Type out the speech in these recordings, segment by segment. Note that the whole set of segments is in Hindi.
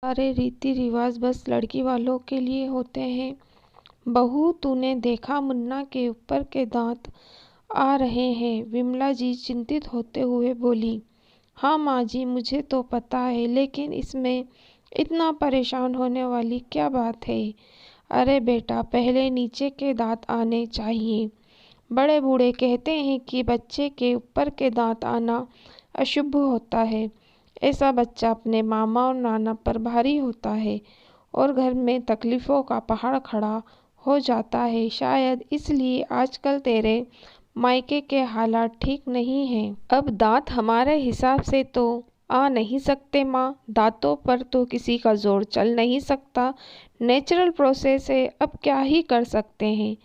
सारे रीति रिवाज बस लड़की वालों के लिए होते हैं। बहू, तूने देखा मुन्ना के ऊपर के दांत आ रहे हैं? विमला जी चिंतित होते हुए बोली। हाँ माँ जी, मुझे तो पता है, लेकिन इसमें इतना परेशान होने वाली क्या बात है? अरे बेटा, पहले नीचे के दांत आने चाहिए। बड़े बूढ़े कहते हैं कि बच्चे के ऊपर के दांत आना अशुभ होता है। ऐसा बच्चा अपने मामा और नाना पर भारी होता है और घर में तकलीफों का पहाड़ खड़ा हो जाता है। शायद इसलिए आजकल तेरे मायके के हालात ठीक नहीं हैं। अब दांत हमारे हिसाब से तो आ नहीं सकते माँ। दांतों पर तो किसी का जोर चल नहीं सकता। नेचुरल प्रोसेस है, अब क्या ही कर सकते हैं।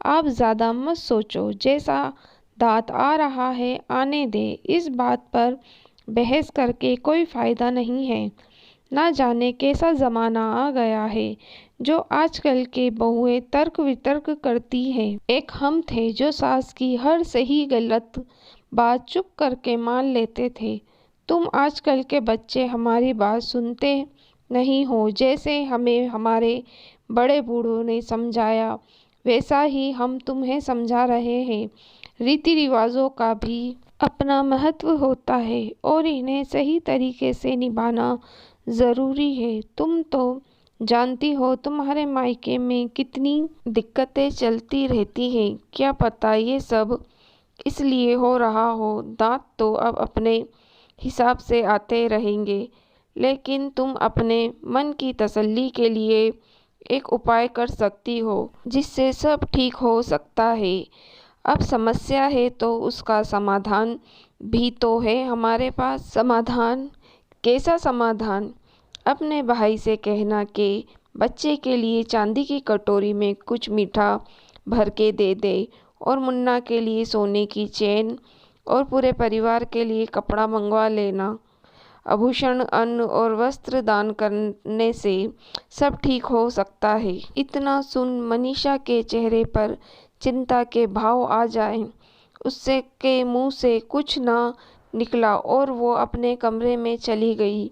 आप ज़्यादा मत सोचो, जैसा दांत आ रहा है आने दे। इस बात पर बहस करके कोई फायदा नहीं है। ना जाने कैसा ज़माना आ गया है जो आजकल के बहुएं तर्क वितर्क करती हैं। एक हम थे जो सास की हर सही गलत बात चुप करके मान लेते थे। तुम आजकल के बच्चे हमारी बात सुनते नहीं हो। जैसे हमें हमारे बड़े बूढ़ों ने समझाया, वैसा ही हम तुम्हें समझा रहे हैं। रीति रिवाजों का भी अपना महत्व होता है और इन्हें सही तरीके से निभाना ज़रूरी है। तुम तो जानती हो तुम्हारे मायके में कितनी दिक्कतें चलती रहती हैं। क्या पता ये सब इसलिए हो रहा हो। दांत तो अब अपने हिसाब से आते रहेंगे, लेकिन तुम अपने मन की तसल्ली के लिए एक उपाय कर सकती हो जिससे सब ठीक हो सकता है। अब समस्या है तो उसका समाधान भी तो है हमारे पास। समाधान? कैसा समाधान? अपने भाई से कहना कि बच्चे के लिए चांदी की कटोरी में कुछ मीठा भर के दे दे और मुन्ना के लिए सोने की चेन और पूरे परिवार के लिए कपड़ा मंगवा लेना। आभूषण, अन्न और वस्त्र दान करने से सब ठीक हो सकता है। इतना सुन मनीषा के चेहरे पर चिंता के भाव आ जाए। उससे के मुंह से कुछ ना निकला और वो अपने कमरे में चली गई।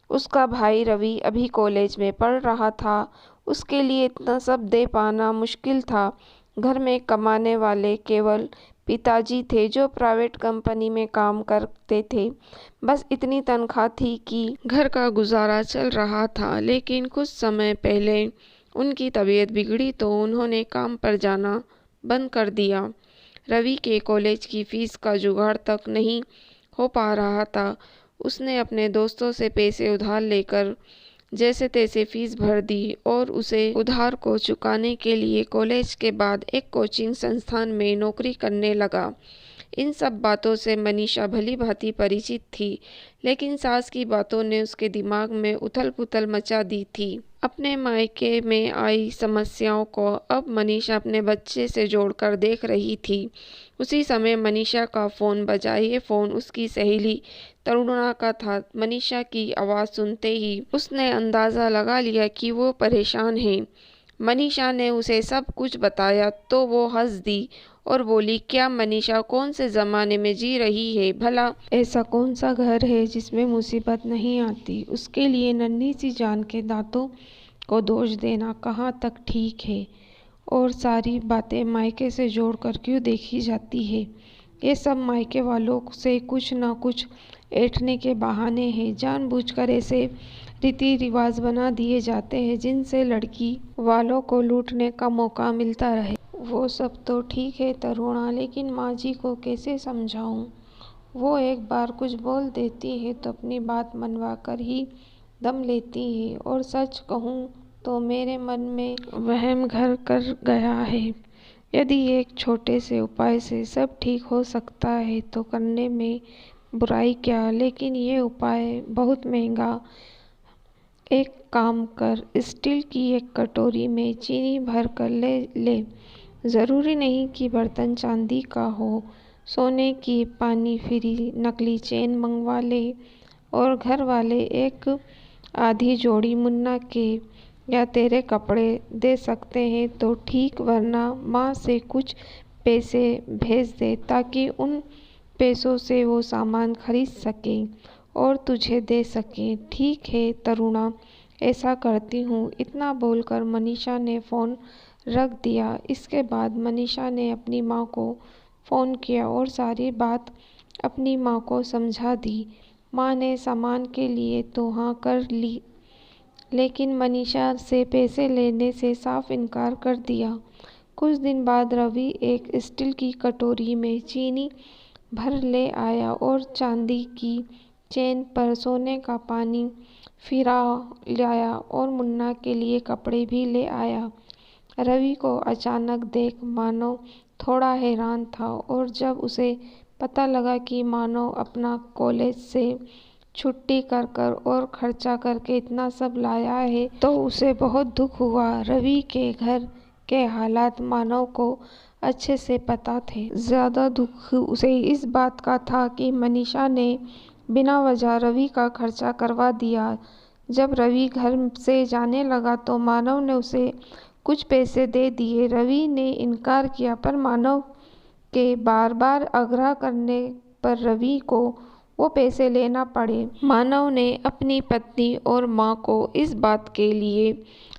उसका भाई रवि अभी कॉलेज में पढ़ रहा था। उसके लिए इतना सब दे पाना मुश्किल था। घर में कमाने वाले केवल पिताजी थे जो प्राइवेट कंपनी में काम करते थे। बस इतनी तनख्वाह थी कि घर का गुजारा चल रहा था। लेकिन कुछ समय पहले उनकी तबीयत बिगड़ी तो उन्होंने काम पर जाना बंद कर दिया। रवि के कॉलेज की फीस का जुगाड़ तक नहीं हो पा रहा था। उसने अपने दोस्तों से पैसे उधार लेकर जैसे तैसे फीस भर दी और उसे उधार को चुकाने के लिए कॉलेज के बाद एक कोचिंग संस्थान में नौकरी करने लगा। इन सब बातों से मनीषा भली भांति परिचित थी, लेकिन सास की बातों ने उसके दिमाग में उथल पुथल मचा दी थी। अपने मायके में आई समस्याओं को अब मनीषा अपने बच्चे से जोड़कर देख रही थी। उसी समय मनीषा का फ़ोन बजा। ये फ़ोन उसकी सहेली तरुणा का था। मनीषा की आवाज़ सुनते ही उसने अंदाज़ा लगा लिया कि वो परेशान है। मनीषा ने उसे सब कुछ बताया तो वो हंस दी और बोली, क्या मनीषा कौन से ज़माने में जी रही है भला? ऐसा कौन सा घर है जिसमें मुसीबत नहीं आती? उसके लिए नन्ही सी जान के दांतों को दोष देना कहाँ तक ठीक है? और सारी बातें मायके से जोड़कर क्यों देखी जाती है? ये सब मायके वालों से कुछ ना कुछ ऐंठने के बहाने हैं। जानबूझकर ऐसे रीति रिवाज बना दिए जाते हैं जिनसे लड़की वालों को लूटने का मौका मिलता रहे। वो सब तो ठीक है तरुणा, लेकिन माँ जी को कैसे समझाऊं? वो एक बार कुछ बोल देती है तो अपनी बात मनवा कर ही दम लेती है। और सच कहूँ तो मेरे मन में वहम घर कर गया है। यदि एक छोटे से उपाय से सब ठीक हो सकता है तो करने में बुराई क्या? लेकिन ये उपाय बहुत महंगा। एक काम कर, स्टील की एक कटोरी में चीनी भर कर ले। ज़रूरी नहीं कि बर्तन चांदी का हो। सोने की पानी फ्री नकली चेन मंगवा ले और घर वाले एक आधी जोड़ी मुन्ना के या तेरे कपड़े दे सकते हैं तो ठीक, वरना माँ से कुछ पैसे भेज दे ताकि उन पैसों से वो सामान खरीद सके और तुझे दे सके। ठीक है तरुणा, ऐसा करती हूँ। इतना बोलकर मनीषा ने फ़ोन रख दिया। इसके बाद मनीषा ने अपनी माँ को फ़ोन किया और सारी बात अपनी माँ को समझा दी। माँ ने सामान के लिए तो हाँ कर ली, लेकिन मनीषा से पैसे लेने से साफ इनकार कर दिया। कुछ दिन बाद रवि एक स्टील की कटोरी में चीनी भर ले आया और चांदी की चेन पर सोने का पानी फिरा लाया और मुन्ना के लिए कपड़े भी ले आया। रवि को अचानक देख मानव थोड़ा हैरान था और जब उसे पता लगा कि मानव अपना कॉलेज से छुट्टी कर कर और खर्चा करके इतना सब लाया है तो उसे बहुत दुख हुआ। रवि के घर के हालात मानव को अच्छे से पता थे। ज़्यादा दुख उसे इस बात का था कि मनीषा ने बिना वजह रवि का खर्चा करवा दिया। जब रवि घर से जाने लगा तो मानव ने उसे कुछ पैसे दे दिए। रवि ने इनकार किया पर मानव के बार बार आग्रह करने पर रवि को वो पैसे लेना पड़े। मानव ने अपनी पत्नी और माँ को इस बात के लिए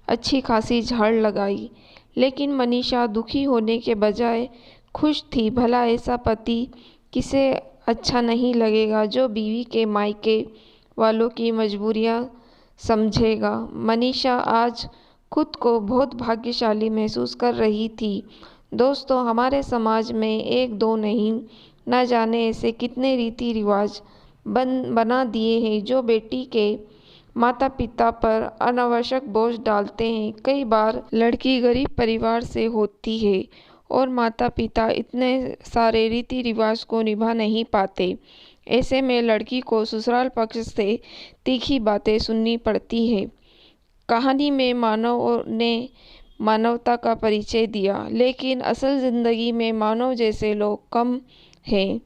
अच्छी खासी झाड़ लगाई, लेकिन मनीषा दुखी होने के बजाय खुश थी। भला ऐसा पति किसे अच्छा नहीं लगेगा जो बीवी के मायके वालों की मजबूरियां समझेगा। मनीषा आज खुद को बहुत भाग्यशाली महसूस कर रही थी। दोस्तों, हमारे समाज में एक दो नहीं, न जाने ऐसे कितने रीति रिवाज बना दिए हैं जो बेटी के माता पिता पर अनावश्यक बोझ डालते हैं। कई बार लड़की गरीब परिवार से होती है और माता पिता इतने सारे रीति रिवाज को निभा नहीं पाते। ऐसे में लड़की को ससुराल पक्ष से तीखी बातें सुननी पड़ती है। कहानी में मानव ने मानवता का परिचय दिया, लेकिन असल जिंदगी में मानव जैसे लोग कम हैं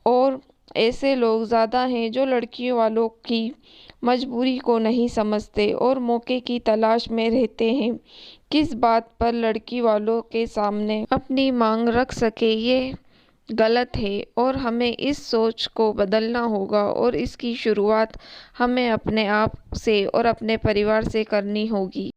और ऐसे लोग ज़्यादा हैं जो लड़कियों वालों की मजबूरी को नहीं समझते और मौके की तलाश में रहते हैं। किस बात पर लड़की वालों के सामने अपनी मांग रख सके ये गलत है और हमें इस सोच को बदलना होगा और इसकी शुरुआत हमें अपने आप से और अपने परिवार से करनी होगी।